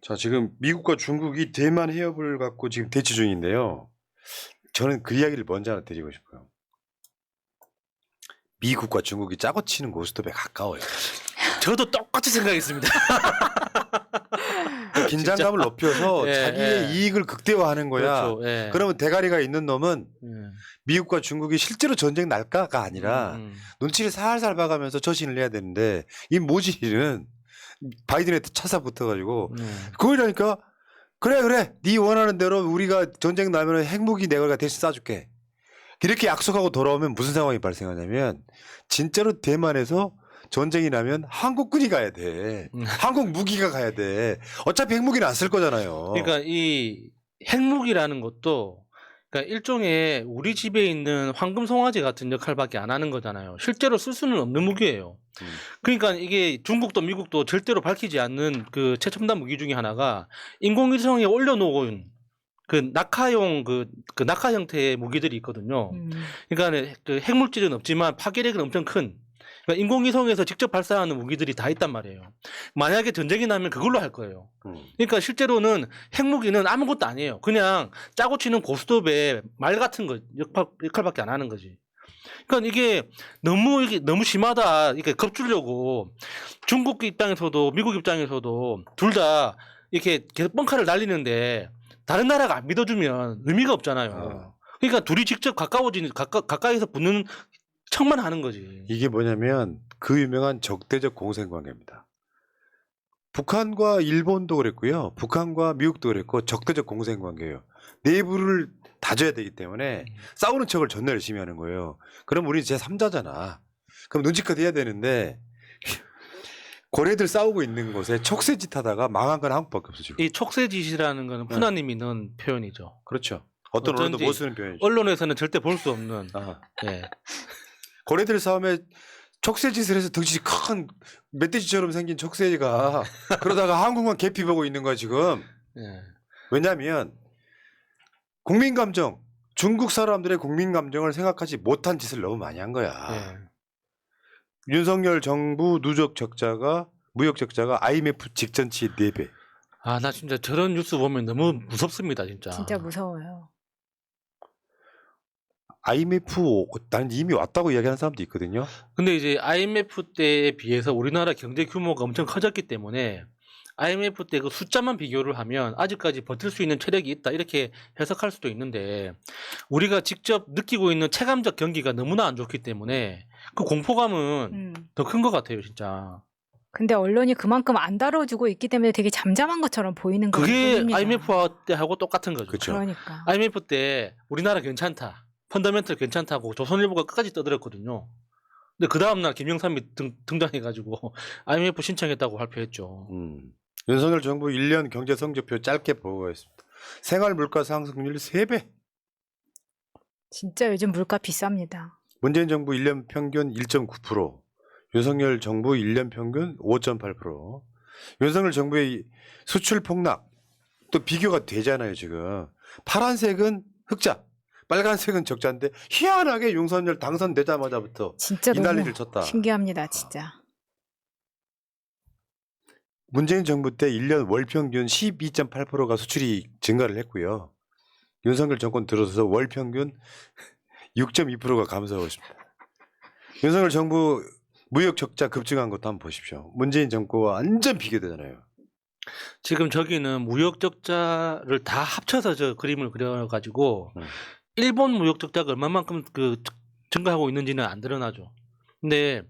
자, 지금 미국과 중국이 대만 해협을 갖고 지금 대치 중인데요. 저는 그 이야기를 먼저 하나 드리고 싶어요. 미국과 중국이 짜고 치는 고스톱에 가까워요. 저도 똑같이 생각했습니다. 그 긴장감을 높여서 예, 자기의 예. 이익을 극대화하는 거야. 그렇죠. 예. 그러면 대가리가 있는 놈은 예. 미국과 중국이 실제로 전쟁 날까가 아니라 눈치를 살살 봐가면서 처신을 해야 되는데 이 모질이는 바이든한테 차사 붙어가지고 그거라니까 그래 네 원하는 대로 우리가 전쟁 나면 핵무기 내가 대신 쏴줄게 이렇게 약속하고 돌아오면 무슨 상황이 발생하냐면 진짜로 대만에서 전쟁이 나면 한국군이 가야 돼. 한국 무기가 가야 돼. 어차피 핵무기는 안 쓸 거잖아요. 그러니까 이 핵무기라는 것도 그러니까 일종의 우리 집에 있는 황금 송아지 같은 역할밖에 안 하는 거잖아요. 실제로 쓸 수는 없는 무기예요. 그러니까 이게 중국도 미국도 절대로 밝히지 않는 그 최첨단 무기 중에 하나가 인공위성에 올려놓은 그 낙하용 그 낙하 형태의 무기들이 있거든요. 그러니까 그 핵물질은 없지만 파괴력은 엄청 큰. 그러니까 인공위성에서 직접 발사하는 무기들이 다 있단 말이에요. 만약에 전쟁이 나면 그걸로 할 거예요. 그러니까 실제로는 핵무기는 아무것도 아니에요. 그냥 짜고 치는 고스톱의 말 같은 거 역할밖에 안 하는 거지. 그러니까 이게 너무 심하다. 이렇게 겁주려고 중국 입장에서도 미국 입장에서도 둘 다 이렇게 계속 뻥카를 날리는데 다른 나라가 안 믿어주면 의미가 없잖아요. 그러니까 둘이 직접 가까이서 붙는 척만 하는 거지. 이게 뭐냐면 그 유명한 적대적 공생관계입니다. 북한과 일본도 그랬고요. 북한과 미국도 그랬고 적대적 공생관계예요. 내부를 다져야 되기 때문에 싸우는 척을 존나 열심히 하는 거예요. 그럼 우리 제3자잖아. 그럼 눈치껏 해야 되는데 고래들 싸우고 있는 곳에 촉새짓 하다가 망한 건 한국밖에 없어 지금. 이 촉새짓이라는 거는 푸나님이 넣은 표현이죠. 그렇죠. 어떤 언론도 못 쓰는 표현이죠. 언론에서는 절대 볼 수 없는. 예. 고래들 싸움에 촉새짓을 해서 덩치 큰 멧돼지처럼 생긴 촉새가 그러다가 한국만 개피 보고 있는 거야 지금. 예. 왜냐하면 국민감정, 중국 사람들의 국민감정을 생각하지 못한 짓을 너무 많이 한 거야. 예. 윤석열 정부 누적 적자가 무역 적자가 IMF 직전치 4배. 아, 나 진짜 저런 뉴스 보면 너무 무섭습니다, 진짜. 진짜 무서워요. IMF 난 이미 왔다고 이야기하는 사람도 있거든요. 근데 이제 IMF 때에 비해서 우리나라 경제 규모가 엄청 커졌기 때문에 IMF 때 그 숫자만 비교를 하면 아직까지 버틸 수 있는 체력이 있다 이렇게 해석할 수도 있는데 우리가 직접 느끼고 있는 체감적 경기가 너무나 안 좋기 때문에 그 공포감은 더 큰 것 같아요, 진짜. 근데 언론이 그만큼 안 다뤄주고 있기 때문에 되게 잠잠한 것처럼 보이는 거예요. 그게 IMF 때하고 똑같은 거죠. 그쵸. 그러니까. IMF 때 우리나라 괜찮다. 펀더멘털 괜찮다고 조선일보가 끝까지 떠들었거든요. 근데 그 다음날 김영삼이 등장해가지고 IMF 신청했다고 발표했죠. 윤석열 정부 1년 경제 성적표 짧게 보고했습니다. 생활 물가 상승률 3배. 진짜 요즘 물가 비쌉니다. 문재인 정부 1년 평균 1.9%. 윤석열 정부 1년 평균 5.8%. 윤석열 정부의 수출 폭락. 또 비교가 되잖아요, 지금. 파란색은 흑자. 빨간색은 적자인데 희한하게 윤석열 당선되자마자부터 진짜 이 너무 난리를 쳤다. 신기합니다, 진짜. 문재인 정부 때 1년 월 평균 12.8%가 수출이 증가를 했고요. 윤석열 정권 들어서서 월 평균 6.2%가 감소하고 있습니다. 윤석열 정부 무역 적자 급증한 것도 한번 보십시오. 문재인 정권과 완전 비교되잖아요. 지금 저기는 무역 적자를 다 합쳐서 저 그림을 그려가지고 일본 무역 적자가 얼마만큼 그 증가하고 있는지는 안 드러나죠. 근데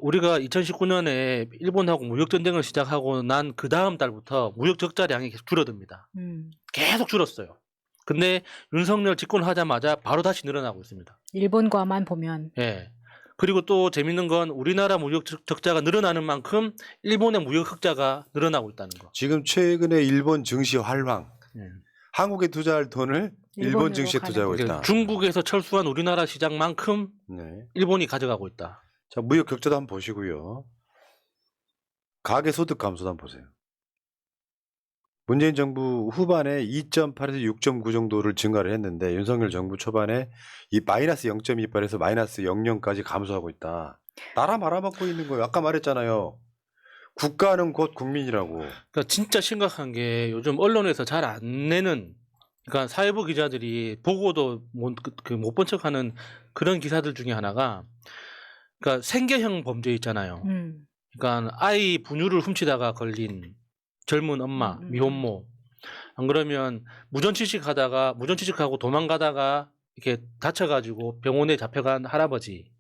우리가 2019년에 일본하고 무역 전쟁을 시작하고 난 그 다음 달부터 무역 적자량이 계속 줄어듭니다. 계속 줄었어요. 근데 윤석열 집권하자마자 바로 다시 늘어나고 있습니다. 일본과만 보면. 예. 그리고 또 재밌는 건 우리나라 무역 적자가 늘어나는 만큼 일본의 무역 흑자가 늘어나고 있다는 거. 지금 최근에 일본 증시 활황. 예. 한국에 투자할 돈을 일본 증시에 투자하고 있다. 중국에서 철수한 우리나라 시장만큼 네. 일본이 가져가고 있다. 자, 무역 격자도 한번 보시고요. 가계 소득 감소도 한번 보세요. 문재인 정부 후반에 2.8에서 6.9 정도를 증가를 했는데 윤석열 정부 초반에 이 마이너스 0.28에서 마이너스 0.0까지 감소하고 있다. 나라 말아먹고 있는 거예요. 아까 말했잖아요. 국가는 곧 국민이라고. 그러니까 진짜 심각한 게 요즘 언론에서 잘 안 내는, 그러니까 사회부 기자들이 보고도 못 본 척하는 그런 기사들 중에 하나가, 그러니까 생계형 범죄 있잖아요. 그러니까 아이 분유를 훔치다가 걸린 젊은 엄마, 미혼모. 안 그러면 무전취직하고 도망가다가 이렇게 다쳐가지고 병원에 잡혀간 할아버지.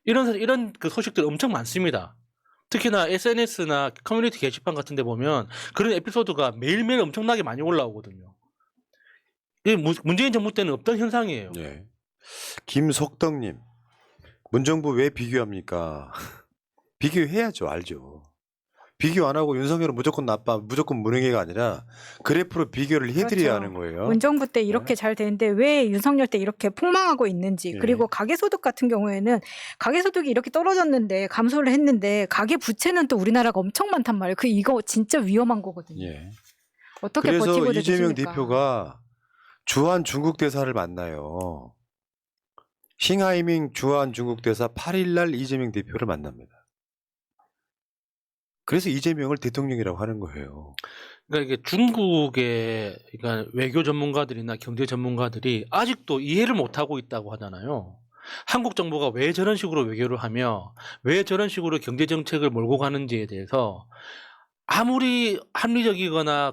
이런 그 소식들 엄청 많습니다. 특히나 SNS나 커뮤니티 게시판 같은 데 보면 그런 에피소드가 매일매일 엄청나게 많이 올라오거든요. 이게 문재인 정부 때는 없던 현상이에요. 네. 김석덕님, 문정부 왜 비교합니까? 비교해야죠, 알죠. 비교 안 하고 윤석열은 무조건 나빠, 무조건 무능해가 아니라 그래프로 비교를 해드려야 그렇죠. 하는 거예요. 문정부 때 이렇게 잘 되는데 왜 윤석열 때 이렇게 폭망하고 있는지. 네. 그리고 가계소득 같은 경우에는 가계소득이 이렇게 떨어졌는데 감소를 했는데 가계부채는 또 우리나라가 엄청 많단 말이에요. 이거 진짜 위험한 거거든요. 예. 어떻게 그래서 버티고 이재명 되겠습니까? 대표가 주한 중국 대사를 만나요. 싱하이밍 주한 중국 대사 8일 날 이재명 대표를 만납니다. 그래서 이재명을 대통령이라고 하는 거예요. 그러니까 이게 중국의 그러니까 외교 전문가들이나 경제 전문가들이 아직도 이해를 못 하고 있다고 하잖아요. 한국 정부가 왜 저런 식으로 외교를 하며 왜 저런 식으로 경제 정책을 몰고 가는지에 대해서 아무리 합리적이거나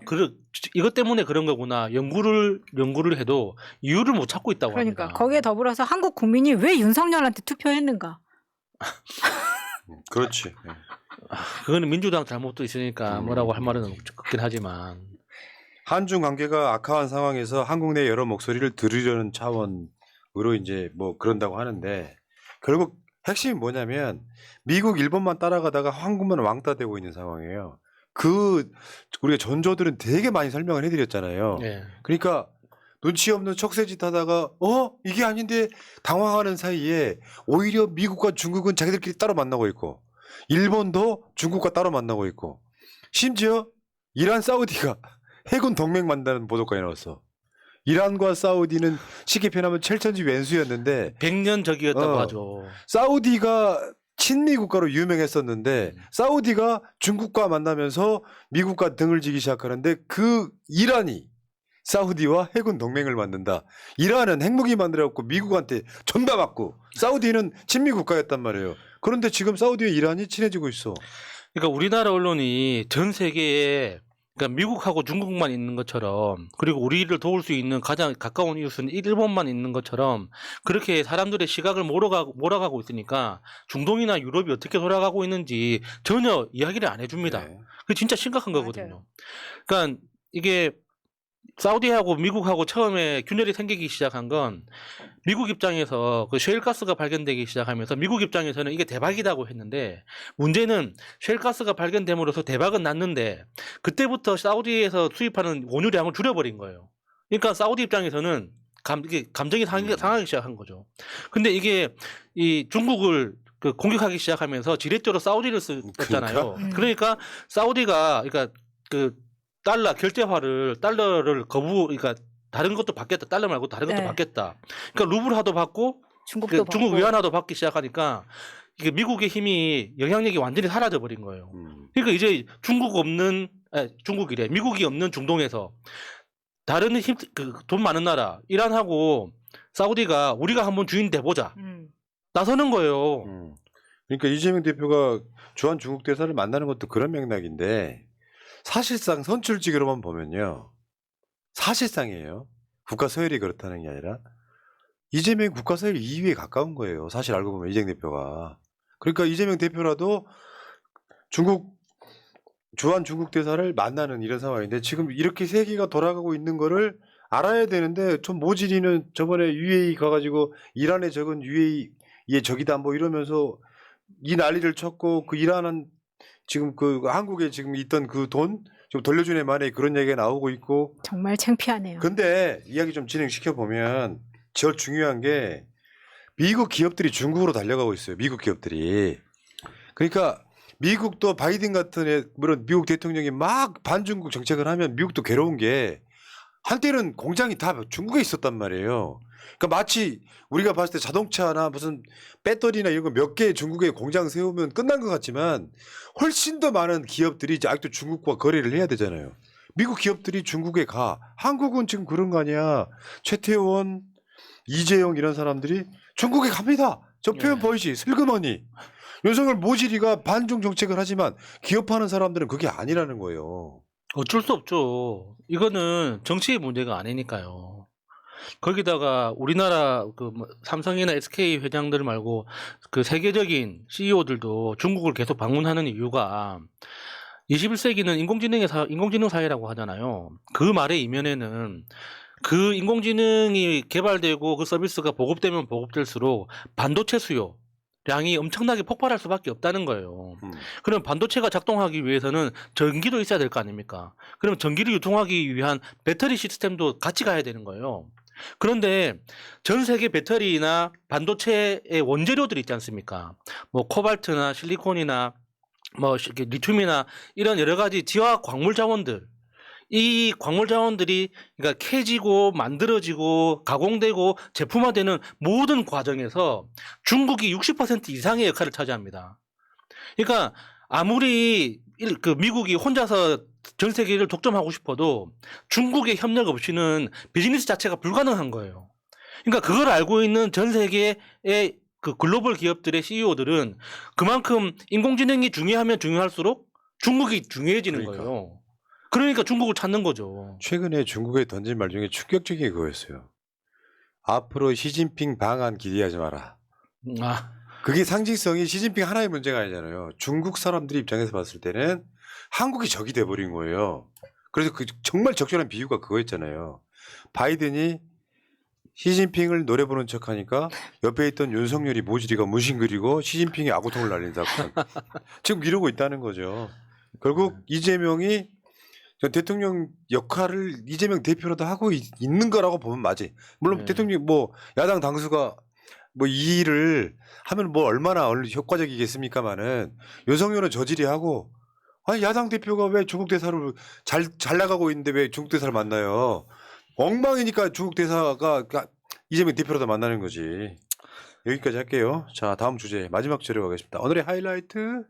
이것 때문에 그런 거구나 연구를 해도 이유를 못 찾고 있다고 그러니까 합니다. 거기에 더불어서 한국 국민이 왜 윤석열한테 투표했는가? 그렇지. 예. 그거는 민주당 잘못도 있으니까 뭐라고 할 말은 없긴 하지만 한중 관계가 악화한 상황에서 한국 내 여러 목소리를 들으려는 차원으로 이제 뭐 그런다고 하는데 결국 핵심이 뭐냐면 미국, 일본만 따라가다가 한국만 왕따 되고 있는 상황이에요. 우리가 전조들은 되게 많이 설명을 해드렸잖아요. 예. 그러니까 눈치 없는 척새짓 하다가 이게 아닌데 당황하는 사이에 오히려 미국과 중국은 자기들끼리 따로 만나고 있고 일본도 중국과 따로 만나고 있고 심지어 이란, 사우디가 해군 동맹 만드는 보도까지 나왔어. 이란과 사우디는 쉽게 표현하면 첼천지 왼수였는데 100년 적이었다고 어. 하죠. 사우디가 친미 국가로 유명했었는데 사우디가 중국과 만나면서 미국과 등을 지기 시작하는데 그 이란이 사우디와 해군 동맹을 만든다. 이란은 핵무기 만들어갖고 미국한테 전다 맞고 사우디는 친미 국가였단 말이에요. 그런데 지금 사우디와 이란이 친해지고 있어. 그러니까 우리나라 언론이 전 세계에 그러니까 미국하고 중국만 있는 것처럼 그리고 우리를 도울 수 있는 가장 가까운 이웃은 일본만 있는 것처럼 그렇게 사람들의 시각을 몰아가고 있으니까 중동이나 유럽이 어떻게 돌아가고 있는지 전혀 이야기를 안 해줍니다. 네. 그게 진짜 심각한 거거든요. 맞아요. 그러니까 이게 사우디하고 미국하고 처음에 균열이 생기기 시작한 건 미국 입장에서 그 셰일가스가 발견되기 시작하면서 미국 입장에서는 이게 대박이라고 했는데 문제는 셰일가스가 발견됨으로써 대박은 났는데 그때부터 사우디에서 수입하는 원유량을 줄여버린 거예요. 그러니까 사우디 입장에서는 이게 감정이 상하기 시작한 거죠. 근데 이게 이 중국을 공격하기 시작하면서 지렛대로 사우디를 썼잖아요. 그러니까 사우디가 그러니까 그 달러를 그러니까 다른 것도 받겠다. 달러 말고 다른 것도 네. 받겠다. 그러니까 루블화도 받고 중국도 중국 받고. 위안화도 받기 시작하니까 이게 미국의 힘이 영향력이 완전히 사라져 버린 거예요. 그러니까 이제 미국이 없는 중동에서 다른 돈 많은 나라 이란하고 사우디가 우리가 한번 주인 돼보자 나서는 거예요. 그러니까 이재명 대표가 주한 중국 대사를 만나는 것도 그런 맥락인데 사실상 선출직으로만 보면요. 사실상이에요. 국가 서열이 그렇다는 게 아니라 이재명 국가 서열 2위에 가까운 거예요. 사실 알고 보면 이재명 대표가. 그러니까 이재명 대표라도 주한 중국 대사를 만나는 이런 상황인데 지금 이렇게 세계가 돌아가고 있는 거를 알아야 되는데 좀 모질이는 저번에 UAE 가가지고 이란에 적은 UAE의 적이다 뭐 이러면서 이 난리를 쳤고 그 이란은 지금 그 한국에 지금 있던 그 돈 좀 돌려준 애 만에 그런 얘기가 나오고 있고 정말 창피하네요. 근데 이야기 좀 진행시켜 보면 제일 중요한 게 미국 기업들이 중국으로 달려가고 있어요. 미국 기업들이. 그러니까 미국도 바이든 같은 물론 미국 대통령이 막 반중국 정책을 하면 미국도 괴로운 게 한때는 공장이 다 중국에 있었단 말이에요. 그러니까 마치 우리가 봤을 때 자동차나 무슨 배터리나 이런 거 몇 개 중국에 공장 세우면 끝난 것 같지만 훨씬 더 많은 기업들이 이제 아직도 중국과 거래를 해야 되잖아요. 미국 기업들이 중국에 가. 한국은 지금 그런 거 아니야. 최태원, 이재용 이런 사람들이 중국에 갑니다. 저 표현 네. 보이지? 슬그머니. 윤석열 모질이가 반중 정책을 하지만 기업하는 사람들은 그게 아니라는 거예요. 어쩔 수 없죠. 이거는 정치의 문제가 아니니까요. 거기다가 우리나라 그뭐 삼성이나 SK 회장들 말고 그 세계적인 CEO들도 중국을 계속 방문하는 이유가 21세기는 인공지능 사회라고 하잖아요. 그 말의 이면에는 그 인공지능이 개발되고 그 서비스가 보급되면 보급될수록 반도체 수요량이 엄청나게 폭발할 수밖에 없다는 거예요. 그럼 반도체가 작동하기 위해서는 전기도 있어야 될 거 아닙니까? 그럼 전기를 유통하기 위한 배터리 시스템도 같이 가야 되는 거예요. 그런데 전 세계 배터리나 반도체의 원재료들 있지 않습니까? 뭐 코발트나 실리콘이나 뭐 이렇게 리튬이나 이런 여러 가지 지화 광물 자원들, 이 광물 자원들이 그러니까 캐지고 만들어지고 가공되고 제품화되는 모든 과정에서 중국이 60% 이상의 역할을 차지합니다. 그러니까 아무리 그 미국이 혼자서 전 세계를 독점하고 싶어도 중국의 협력 없이는 비즈니스 자체가 불가능한 거예요. 그러니까 그걸 알고 있는 전 세계의 그 글로벌 기업들의 CEO들은 그만큼 인공지능이 중요하면 중요할수록 중국이 중요해지는 거예요. 그러니까 중국을 찾는 거죠. 최근에 중국에 던진 말 중에 충격적인 게 그거였어요. 앞으로 시진핑 방한 기대하지 마라. 아, 그게 상징성이 시진핑 하나의 문제가 아니잖아요. 중국 사람들 입장에서 봤을 때는 한국이 적이 돼버린 거예요. 그래서 그 정말 적절한 비유가 그거였잖아요. 바이든이 시진핑을 노래 부르는 척하니까 옆에 있던 윤석열이 모질이가 문신그리고 시진핑이 아구통을 날린다고 지금 이러고 있다는 거죠. 결국 이재명이 대통령 역할을 이재명 대표로도 하고 있는 거라고 보면 맞지. 물론 네. 대통령 뭐 야당 당수가 뭐 이 일을 하면 뭐 얼마나 효과적이겠습니까마는 윤석열은 저질이 하고 아니 야당 대표가 왜 중국 대사를 잘 나가고 있는데 왜 중국 대사를 만나요? 엉망이니까 중국 대사가 이재명 대표로도 만나는 거지. 여기까지 할게요. 자 다음 주제 마지막 주제로 가겠습니다. 오늘의 하이라이트.